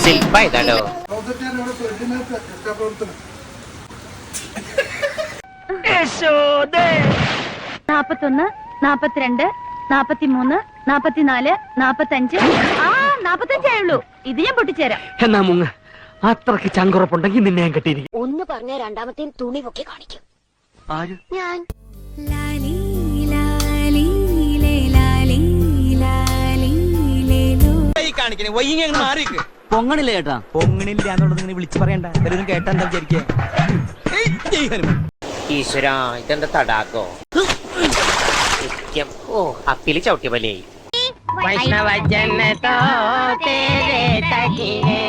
ശില്പായതാടോ. 41, 42, 43, 44, 45. 45 ആയുള്ളൂ. ഇത് ഞാൻ പൊട്ടിച്ചേരാം. എന്നാ മുങ്ങ അത്രക്ക് ചങ്കുറപ്പുണ്ടെങ്കിൽ നിന്നെ ഞാൻ കെട്ടിയിരിക്കും. ഒന്ന് പറഞ്ഞ രണ്ടാമത്തെ തുണി പൊക്കി കാണിക്കും. ആര്? ഞാൻ. പൊങ്ങണില്ല ചേട്ടാ. പൊങ്ങണില്ല എന്നുള്ളത് ഇങ്ങനെ വിളിച്ചു പറയണ്ട. എല്ലാവരും കേട്ടാ എന്താ വിചാരിക്കുക? ഈശ്വരാ, ഇതെന്താ തടാകോ? ഓ, അപ്പില് ചവിട്ടിയ പോലെയായി. വൈഷ്ണവ ജനതോ തേരെ തകിനെ